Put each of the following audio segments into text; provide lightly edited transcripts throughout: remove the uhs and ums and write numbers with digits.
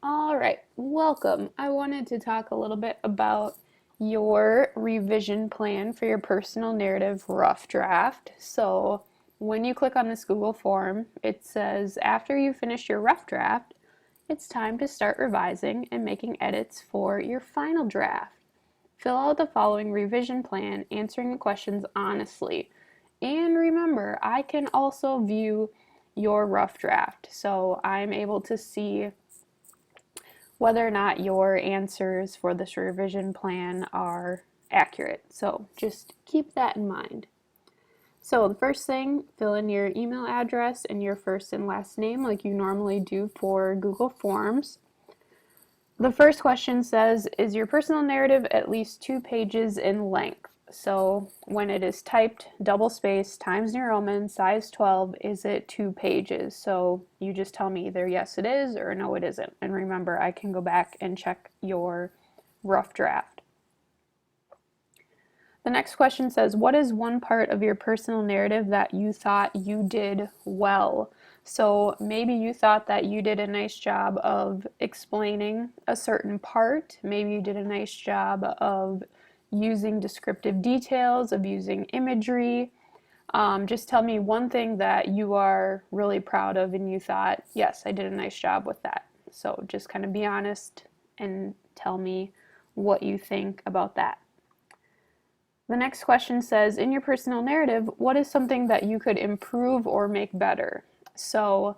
All right, welcome. I wanted to talk a little bit about your revision plan for your personal narrative rough draft. So, when you click on this Google form, it says after you finish your rough draft, it's time to start revising and making edits for your final draft. Fill out the following revision plan, answering the questions honestly. And remember, I can also view your rough draft, so I'm able to see whether or not your answers for this revision plan are accurate. So just keep that in mind. So the first thing, fill in your email address and your first and last name like you normally do for Google Forms. The first question says, is your personal narrative at least 2 pages in length? So when it is typed, double space, Times New Roman, size 12, is it 2 pages? So you just tell me either yes it is or no it isn't. And remember, I can go back and check your rough draft. The next question says, what is one part of your personal narrative that you thought you did well? So maybe you thought that you did a nice job of explaining a certain part. Maybe you did a nice job of using descriptive details, of using imagery. Just tell me one thing that you are really proud of and you thought, yes, I did a nice job with that. So just kind of be honest and tell me what you think about that. The next question says, in your personal narrative, what is something that you could improve or make better? So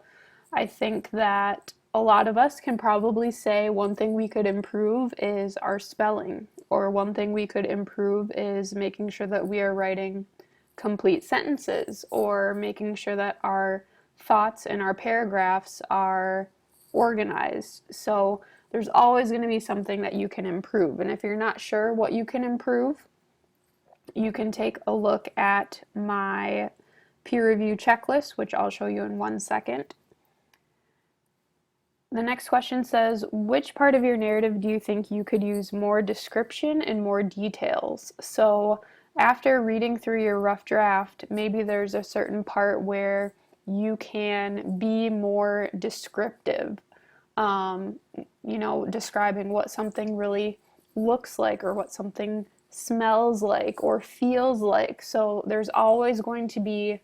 I think that a lot of us can probably say one thing we could improve is our spelling, or one thing we could improve is making sure that we are writing complete sentences, or making sure that our thoughts and our paragraphs are organized. So there's always going to be something that you can improve. And if you're not sure what you can improve, you can take a look at my peer review checklist, which I'll show you in 1 second. The next question says, which part of your narrative do you think you could use more description and more details? So after reading through your rough draft, maybe there's a certain part where you can be more descriptive, describing what something really looks like or what something smells like or feels like. So there's always going to be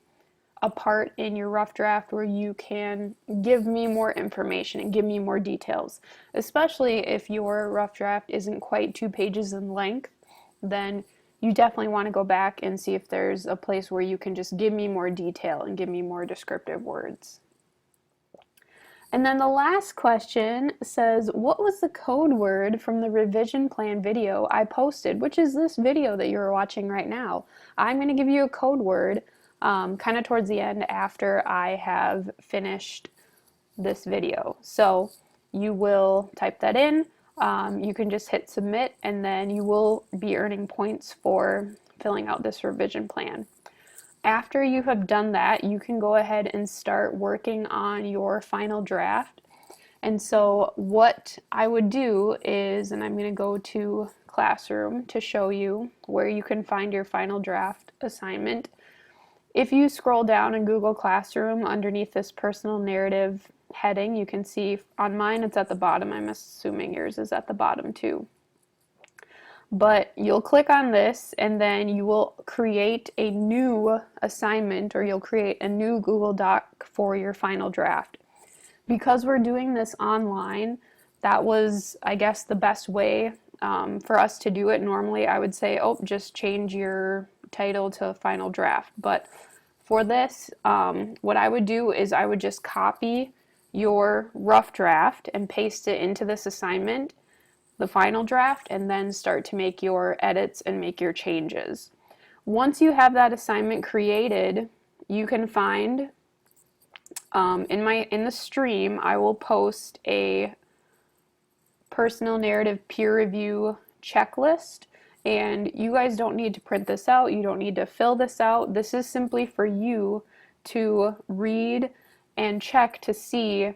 a part in your rough draft where you can give me more information and give me more details. Especially if your rough draft isn't quite 2 pages in length, then you definitely want to go back and see if there's a place where you can just give me more detail and give me more descriptive words. And then the last question says, what was the code word from the revision plan video I posted, which is this video that you're watching right now? I'm going to give you a code word kind of towards the end after I have finished this video. So you will type that in. You can just hit submit and then you will be earning points for filling out this revision plan. After you have done that, you can go ahead and start working on your final draft. And so what I would do is, and I'm going to go to Classroom to show you where you can find your final draft assignment. If you scroll down in Google Classroom underneath this personal narrative heading, you can see on mine it's at the bottom. I'm assuming yours is at the bottom too. But you'll click on this and then you will create a new assignment or you'll create a new Google Doc for your final draft. Because we're doing this online, that was, I guess, the best way for us to do it. Normally I would say, oh, just change your title to final draft. But for this, what I would do is I would just copy your rough draft and paste it into this assignment, the final draft, and then start to make your edits and make your changes. Once you have that assignment created, you can find in the stream I will post a personal narrative peer review checklist, and you guys don't need to print this out, you don't need to fill this out. This is simply for you to read and check to see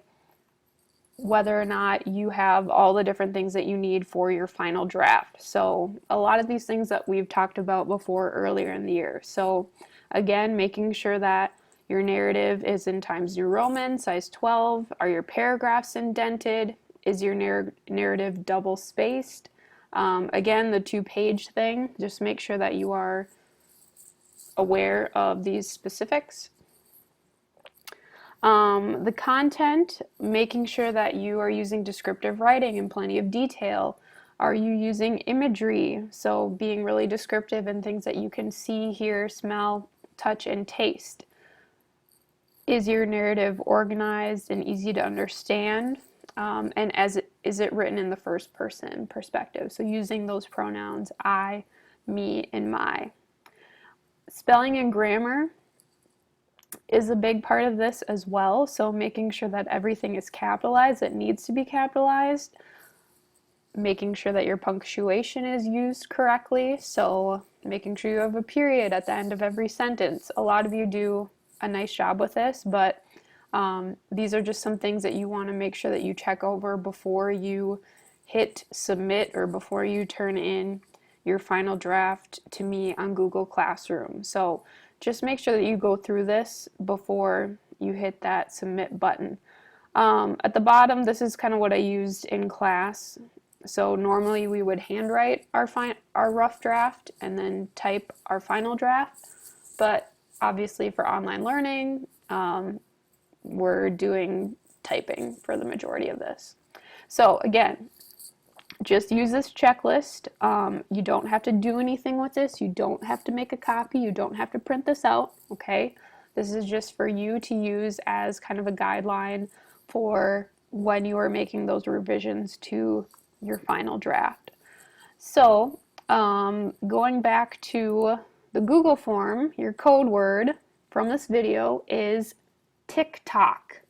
whether or not you have all the different things that you need for your final draft. So a lot of these things that we've talked about before earlier in the year. So again, making sure that your narrative is in Times New Roman, size 12, are your paragraphs indented, Is your narrative double spaced? Again, the 2-page thing, just make sure that you are aware of these specifics. The content, making sure that you are using descriptive writing and plenty of detail. Are you using imagery? So being really descriptive and things that you can see, hear, smell, touch, and taste. Is your narrative organized and easy to understand? And is it written in the first person perspective? So using those pronouns I, me, and my. Spelling and grammar is a big part of this as well. So making sure that everything is capitalized that needs to be capitalized. Making sure that your punctuation is used correctly. So making sure you have a period at the end of every sentence. A lot of you do a nice job with this, but these are just some things that you want to make sure that you check over before you hit submit or before you turn in your final draft to me on Google Classroom. So just make sure that you go through this before you hit that submit button. At the bottom, this is kind of what I used in class. So normally we would handwrite our rough draft and then type our final draft, but obviously for online learning, we're doing typing for the majority of this. So again, just use this checklist. You don't have to do anything with this. You don't have to make a copy. You don't have to print this out, okay? This is just for you to use as kind of a guideline for when you are making those revisions to your final draft. So going back to the Google form, your code word from this video is TikTok.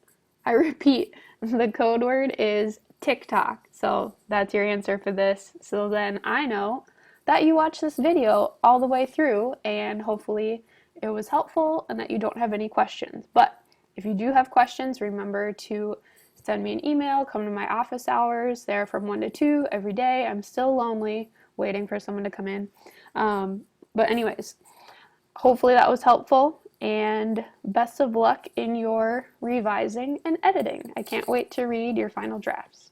I repeat, the code word is TikTok. So that's your answer for this. So then I know that you watched this video all the way through and hopefully it was helpful and that you don't have any questions. But if you do have questions, remember to send me an email, come to my office hours. They're from 1 to 2 every day. I'm still lonely, waiting for someone to come in. But anyways, hopefully that was helpful. And best of luck in your revising and editing. I can't wait to read your final drafts.